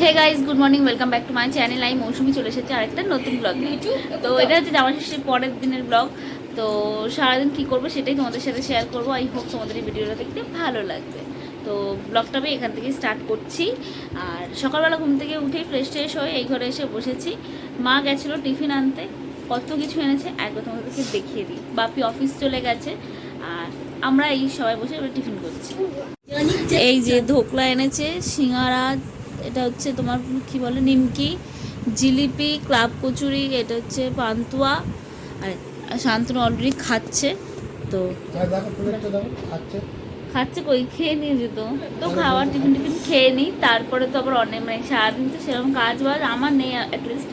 Hey guys, good morning, welcome back to my channel. আমি মৌসুমি চলে এসেছি আরেকটা নতুন ব্লগ নিয়ে। তো এটা হচ্ছে জামা ষষ্ঠীর পরের দিনের ব্লগ। তো সারাদিন কী করবো সেটাই তোমাদের সাথে শেয়ার করবো। আই হোপ তোমাদের এই ভিডিওটা দেখতে ভালো লাগবে। তো ব্লগটা আমি এখান থেকেই স্টার্ট করছি। আর সকালবেলা ঘুম থেকে উঠেই ফ্রেশ হয়ে এই ঘরে এসে বসেছি। মা গেছিলো টিফিন আনতে, কত কিছু এনেছে একবার তোমাদেরকে দেখিয়ে দিই। বাপি অফিস চলে গেছে আর আমরা এই সবাই বসে এবার টিফিন করছি। এই যে ধোকলা এনেছে, সিঙ্গারা, এটা হচ্ছে তোমার কি বলে নিমকি, জিলিপি, ক্লাব কচুরি, এটা হচ্ছে পান্তুয়া। আর শান্তনু অলরেডি খাচ্ছে। তো খাচ্ছে কই, খেয়ে নিয়ে যেত তো খাওয়ার টিফিন খেয়ে নিই। তারপরে তো আবার অনেক মানে সারাদিন তো সেরকম কাজ বাজ আমার নেই অ্যাটলিস্ট।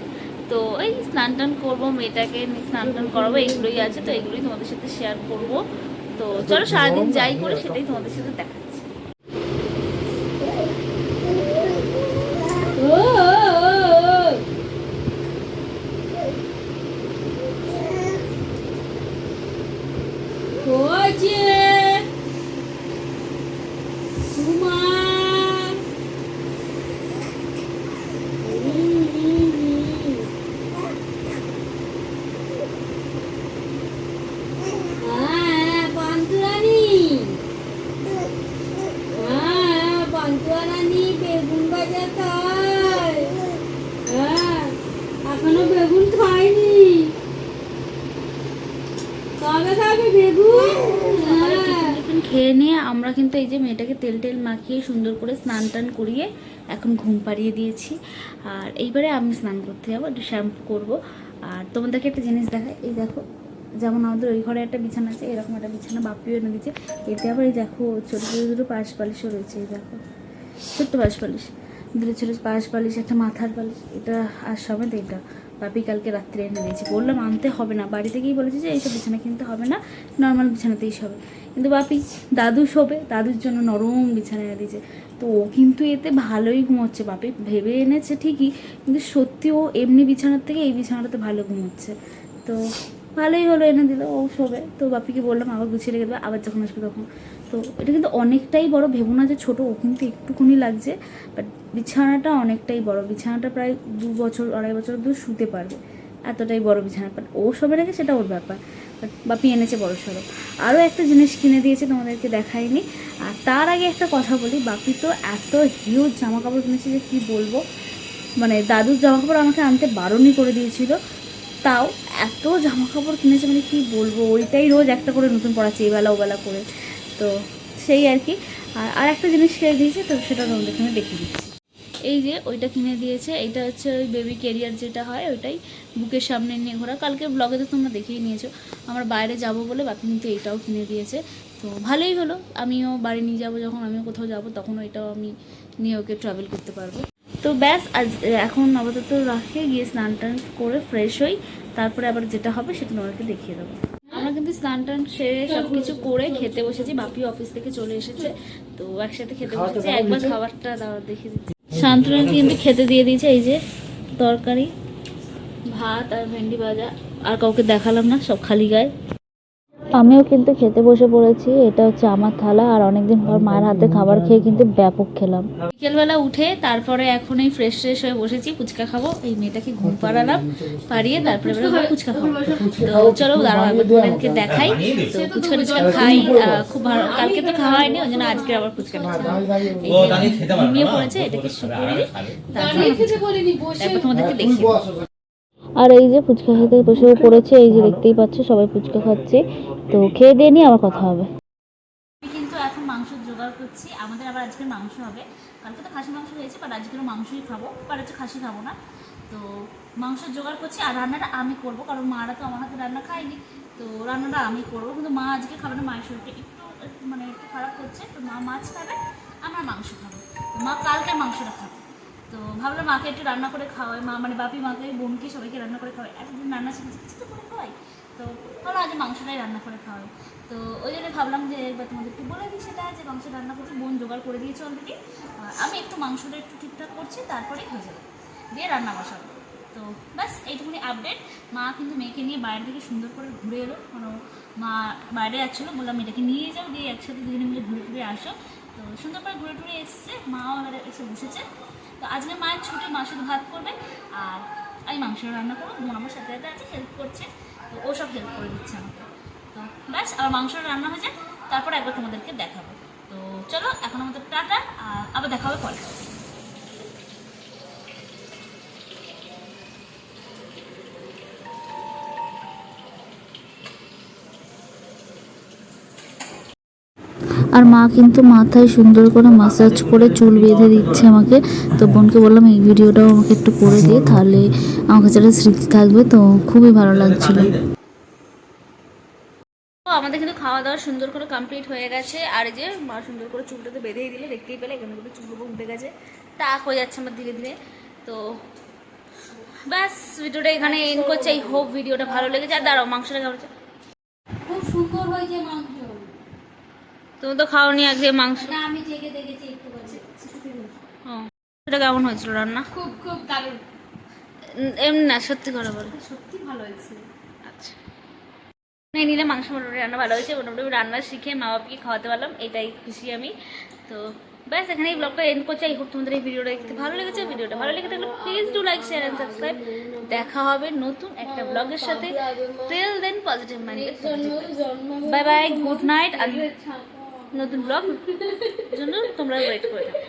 তো এই স্নান টান করবো, মেয়েটাকে স্নান টান করাবো, এইগুলোই আছে। তো এইগুলোই তোমাদের সাথে শেয়ার করবো। তো চলো সারাদিন যাই করে সেটাই তোমাদের সাথে দেখাচ্ছি। এখনো বেগুন খাইনি, কবে খাবে বেগুন? খেয়ে নিয়ে আমরা কিন্তু এই যে মেয়েটাকে তেল টেল মাখিয়ে সুন্দর করে স্নান টান করিয়ে এখন ঘুম পাড়িয়ে দিয়েছি। আর এইবারে আমি স্নান করতে যাবো, একটু শ্যাম্পু করবো। আর তোমাদেরকে একটা জিনিস দেখায়, এই দেখো, যেমন আমাদের ওই ঘরে একটা বিছানা আছে, এরকম একটা বিছানা বাপিও এনে দিচ্ছে। এতে আবার এই দেখো ছোটো ছোটো দুটো পাশ পালিশও রয়েছে। এই দেখো ছোট্ট পাশ পালিশ, দুটো ছোটো পাশ পালিশ, একটা মাথার পালিশ, এটা আর সমেত এটা বাপি কালকে রাত্রে এনে দিয়েছে। বললাম আনতে হবে না, বাড়ি থেকেই বলেছে যে এইসব বিছানা কিনতে হবে না, নর্মাল বিছানাতেই শোবে। কিন্তু বাপি দাদু শোবে, দাদুর জন্য নরম বিছানা এনে দিয়েছে। তো ও কিন্তু এতে ভালোই ঘুমোচ্ছে। বাপি ভেবে এনেছে ঠিকই, কিন্তু সত্যি ও এমনি বিছানার থেকে এই বিছানাটাতে ভালো ঘুমোচ্ছে। তো ভালোই হলো, এনে দিল, ও শোবে। তো বাপিকে বললাম আবার গুছিয়ে রেখে দেবে, আবার যখন আসবে তখন। তো এটা কিন্তু অনেকটাই বড়, ভেবো না যে ছোটো, ও কিন্তু একটুখানি লাগছে। বাট বিছানাটা অনেকটাই বড়, বিছানাটা প্রায় 2 বছর 2.5 বছর দূর শুতে পারবে, এতটাই বড় বিছানা। বাট ও শোবে নাকি সেটা ওর ব্যাপার। বাট বাপি এনেছে বড় সড়ো। আরও একটা জিনিস কিনে দিয়েছে, তোমাদেরকে দেখাইনি। আর তার আগে একটা কথা বলি, বাপি তো এত হিউজ জামা কাপড় কিনেছে যে কী বলবো। মানে দাদুর জামা কাপড় আমাকে আনতে বারণই করে দিয়েছিল, তাও এত জামা কাপড় কিনেছে মানে কী বলবো। ওইটাই রোজ একটা করে নতুন পড়াচ্ছে, এবেলা ওবেলা করে। তো সেই আর কি। আর একটা জিনিস কিনে দিয়েছে, তো সেটা তোমাদেরকে আমি দেখিয়ে দিচ্ছি। এই যে ওইটা কিনে দিয়েছে, এইটা হচ্ছে ওই বেবি ক্যারিয়ার যেটা হয়, ওইটাই বুকের সামনে নিয়ে ঘোরা। কালকে ব্লগে তো তোমরা দেখেই নিয়েছো। আমরা বাইরে যাব বলে বাপি কিন্তু এইটাও কিনে দিয়েছে। তো ভালোই হলো, আমিও বাড়ি নিয়ে যাবো, যখন আমিও কোথাও যাবো তখন ওইটাও আমি নিয়ে ওকে ট্রাভেল করতে পারবো। তো ব্যাস, আজ এখন আপাতত রাখে, গিয়ে স্নান টান করে ফ্রেশ হই, তারপরে আবার যেটা হবে সেটা তোমাদেরকে দেখিয়ে দেবো। আমরা কিন্তু স্নান টান সেরে সব কিছু করে খেতে বসেছি। বাপি অফিস থেকে চলে এসেছে, তো একসাথে খেতে বসেছি। একবার খাবারটা দেখিয়ে দিচ্ছি। শান্তনুকে কিন্তু খেতে দিয়ে দিয়েছে, এই যে তরকারি, ভাত আর ভেন্ডি ভাজা। আর কাউকে দেখালাম না, সব খালি গায়ে। আমিও কিন্তু খেতে বসে পড়েছি। এটা হচ্ছে আমার থালা, আর অনেকদিন পর মায়ের হাতে খাবার খেয়ে কিন্তু ব্যাপক খেলাম। বিকেলবেলা উঠে তারপরে এখন এই ফ্রেশ হয়ে বসেছি, ফুচকা খাবো। এই মেয়েটাকে ঘুম পাড়ালাম, পাড়িয়ে তারপরে ফুচকা খাবো। তো চলো দাঁড়াও তোমাদেরকে দেখাই। তো ফুচকা খাই, খুব ভালো। কালকে তো খাওয়া হয়নি, ওই জন্য আজকে আবার ফুচকা ঘুমিয়ে পড়েছে, এটাকে তারপর তোমাদেরকে দেখি। আর এই যে ফুচকা খেতে বসেও পড়েছে, এই যে দেখতেই পাচ্ছ সবাই ফুচকা খাচ্ছে। তো খেয়ে দিয়ে নিয়ে আবার কথা হবে। কিন্তু এখন মাংস জোগাড় করছি, আমাদের আবার আজকের মাংস হবে। কালকে তো খাসি মাংস হয়েছে, বাট আজকের মাংসই খাবো, বাট আজকে খাসি খাবো না। তো মাংস জোগাড় করছি, আর রান্নাটা আমি করবো, কারণ মারা তো আমার হাতে রান্না খায়নি। তো রান্নাটা আমি করবো, কিন্তু মা আজকে খাবে না, মায়ের শরীরটা একটু খারাপ করছে। তো মা মাছ খাবে, আমরা মাংস খাবো। মা কালকে মাংসটা খাবে। তো ভাবলাম মাকে একটু রান্না করে খাওয়াই, মা মানে বাপি মাকে বোনকে সবাইকে রান্না করে খাওয়াই, একদিন রান্না শিখেছি কিছু তো করে খাওয়াই। তো ভালো আজ মাংসটাই রান্না করে খাওয়াই। তো ওই জন্য ভাবলাম যে এবার তোমাদেরকে বলে দিই সেটা, যে মাংস রান্না করছি, বোন জোগাড় করে দিয়েছে অলরেডি। আমি একটু মাংসটা একটু ঠিকঠাক করছি, তারপরেই হয়ে যাবে, দিয়ে রান্না বসাবো। তো ব্যাস এইটুকুনি আপডেট। মা কিন্তু মেয়েকে নিয়ে বাইরে থেকে সুন্দর করে ঘুরে এলো, মানে মা বাইরে যাচ্ছিলো, বললাম এটাকে নিয়ে যাও, দিয়ে একসাথে দুজনে মিলে ঘুরে ঘুরে আসো। তো সুন্দর করে ঘুরে টুরে এসছে, মাও এসে বসেছে। তো আজকে মায়ের ছুটি, মা শুধু ভাত করবে আর আমি মাংস রান্না করবো। বোন আমার সাথে সাথে আছে, হেল্প করছে, তো ও সব হেল্প করে দিচ্ছে আমাকে। তো ব্যাস আমার মাংস রান্না হয়ে যায়, তারপর একবার তোমাদেরকে দেখাবো। তো চলো এখন আমাদের টাটা, আর আবার দেখা হবে পরে। আর মা কিন্তু মাথায় সুন্দর করে মাসাজ করে চুল বেঁধে দিচ্ছে আমাকে। তো বোনকে বললাম এই ভিডিওটাও আমাকে একটু করে দিয়ে, তাহলে আমার কাছে একটা স্মৃতি থাকবে। তো খুবই ভালো লাগছিল। তো আমাদের কিন্তু খাওয়া দাওয়া সুন্দর করে কমপ্লিট হয়ে গেছে। আর এই যে মা সুন্দর করে চুলটাতে বেঁধেই দিলে, দেখতেই পেলে এখানে কিন্তু চুলগুলো উঠে গেছে, টাক হয়ে যাচ্ছে আমার ধীরে ধীরে। তো ব্যাস ভিডিওটা এখানে এন্ড করছে। এই হোপ ভিডিওটা ভালো লেগেছে। আর দাঁড়াও, মাংসটা কেমন হচ্ছে? খুব সুন্দর হয়েছে মাংস। তুমি তো খাওনি আজকে মাংস। না, আমি জেগে দেখেছি একটু করে। ও, এটা কেমন হয়েছিল রান্না? খুব খুব দারুণ, এমনি না, সত্যি করে বল। সত্যি ভালো হয়েছে। আচ্ছা, এই নিলে মাংস মোটামুটি রান্না ভালো হয়েছে। মোটামুটি রান্না শিখে মা বাবাকে খাওয়াতে পারলাম, এটাই খুশি আমি। তো ব্যাস এখানে এই ব্লগটা এন্ড করছি। আই হোপ তোমাদের এই ভিডিওটা দেখতে ভালো লেগেছে। ভিডিওটা ভালো লেগে থাকলে please do like, share and subscribe. দেখা হবে নতুন একটা ব্লগের সাথে। Till then positive minded. Bye bye, good night. আর নতুন ব্লগ জন্য তোমরা ওয়েট করে থাকো।